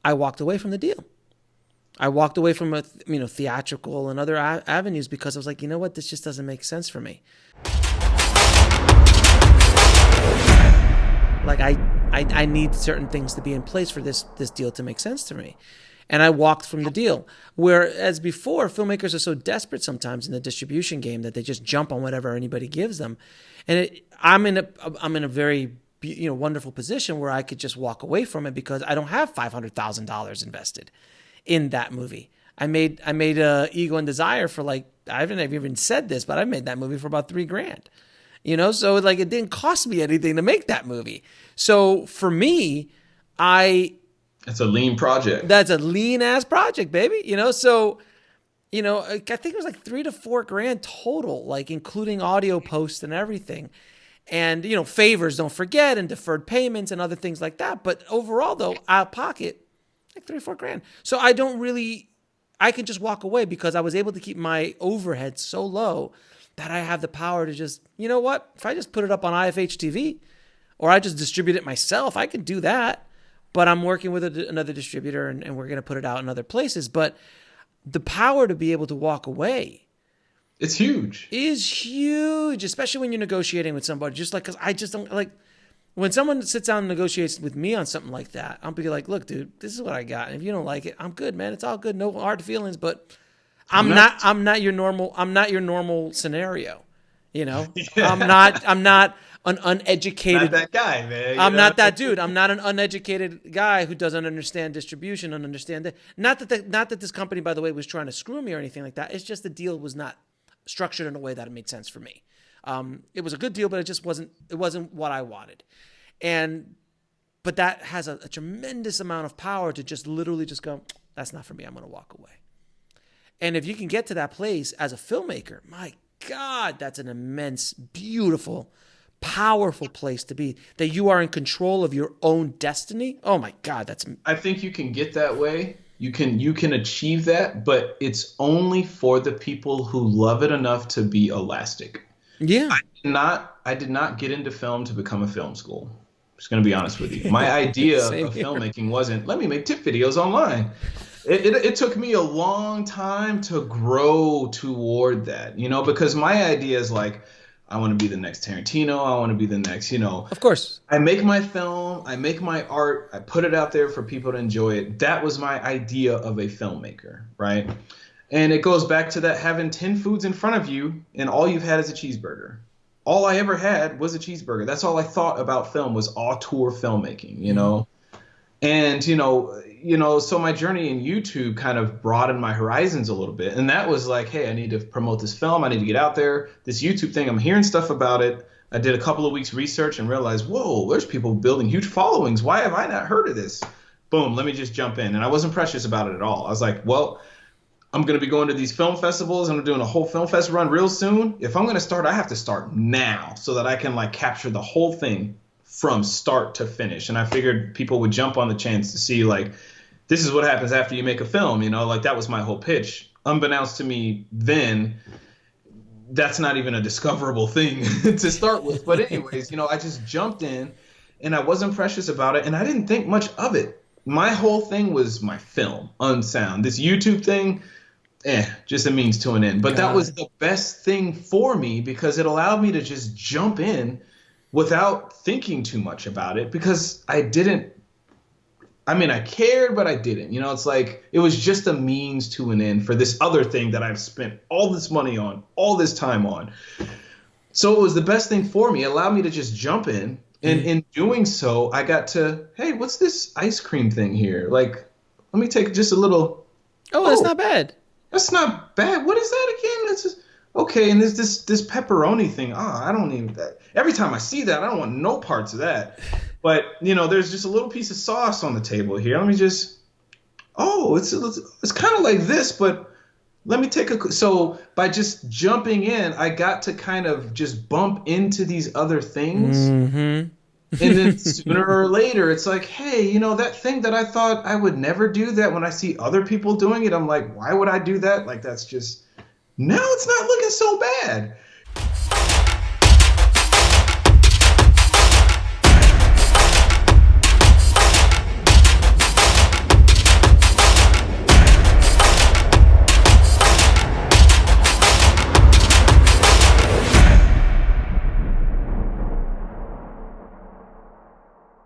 I walked away from the deal. I walked away from theatrical and other avenues because I was like, you know what, this just doesn't make sense for me. Like I need certain things to be in place for this deal to make sense to me. And I walked from the deal. Whereas before, filmmakers are so desperate sometimes in the distribution game that they just jump on whatever anybody gives them. And I'm in a very wonderful position where I could just walk away from it because I don't have $500,000 invested in that movie. I made Ego and Desire for I haven't even said this, but I made that movie for about $3,000. So it didn't cost me anything to make that movie. So for me, it's a lean project. That's a lean ass project, baby. So I think it was like $3,000 to $4,000 total, including audio post and everything. And, favors, don't forget, and deferred payments and other things like that. But overall, though, out of pocket, like $3,000 or $4,000. So I can just walk away because I was able to keep my overhead so low that I have the power to just, you know what? If I just put it up on IFH TV or I just distribute it myself, I can do that. But I'm working with another distributor and we're going to put it out in other places. But the power to be able to walk away is huge, especially when you're negotiating with somebody. Because I just don't when someone sits down and negotiates with me on something like that, I'll be like, look, dude, this is what I got. And if you don't like it, I'm good, man. It's all good. No hard feelings, but I'm not your normal scenario. Yeah. I'm not an uneducated. Not that guy, man. I'm not that dude. I'm not an uneducated guy who doesn't understand distribution and understand that. Not that this company, by the way, was trying to screw me or anything like that. It's just the deal was not structured in a way that it made sense for me. It was a good deal, but it just wasn't. It wasn't what I wanted, but that has a tremendous amount of power to just literally just go, that's not for me. I'm going to walk away. And if you can get to that place as a filmmaker, my God, that's an immense, beautiful, powerful place to be, that you are in control of your own destiny. Oh my God, I think you can get that way. You can achieve that, but it's only for the people who love it enough to be elastic. Yeah. I did not get into film to become a film school. I'm just going to be honest with you. My idea of filmmaking wasn't, let me make tip videos online. It took me a long time to grow toward that, because my idea is I want to be the next Tarantino. I want to be the next, Of course. I make my film, I make my art, I put it out there for people to enjoy it. That was my idea of a filmmaker, right? And it goes back to that having 10 foods in front of you and all you've had is a cheeseburger. All I ever had was a cheeseburger. That's all I thought about film was auteur filmmaking, And, so my journey in YouTube kind of broadened my horizons a little bit. And that was hey, I need to promote this film. I need to get out there. This YouTube thing, I'm hearing stuff about it. I did a couple of weeks research and realized, whoa, there's people building huge followings. Why have I not heard of this? Boom, let me just jump in. And I wasn't precious about it at all. I was like, well, I'm going to be going to these film festivals. I'm doing a whole film fest run real soon. If I'm going to start, I have to start now so that I can capture the whole thing from start to finish. And I figured people would jump on the chance to see this is what happens after you make a film. That was my whole pitch. Unbeknownst to me then, that's not even a discoverable thing to start with. But anyways, I just jumped in and I wasn't precious about it. And I didn't think much of it. My whole thing was my film, unsound. This YouTube thing, just a means to an end. But that was the best thing for me because it allowed me to just jump in without thinking too much about it because I cared, but I didn't. It's it was just a means to an end for this other thing that I've spent all this money on, all this time on. So it was the best thing for me. It allowed me to just jump in. And in doing so, I got to, hey, what's this ice cream thing here? Let me take just a little. Oh, that's not bad. That's not bad. What is that again? That's just, okay. And there's this pepperoni thing. I don't even that. Every time I see that, I don't want no parts of that. But, there's just a little piece of sauce on the table here. Let me just, it's kind of like this, but let me take so by just jumping in, I got to kind of just bump into these other things. Mm-hmm. And then sooner or later, it's hey, that thing that I thought I would never do that when I see other people doing it, I'm like, why would I do that? That's just, now it's not looking so bad.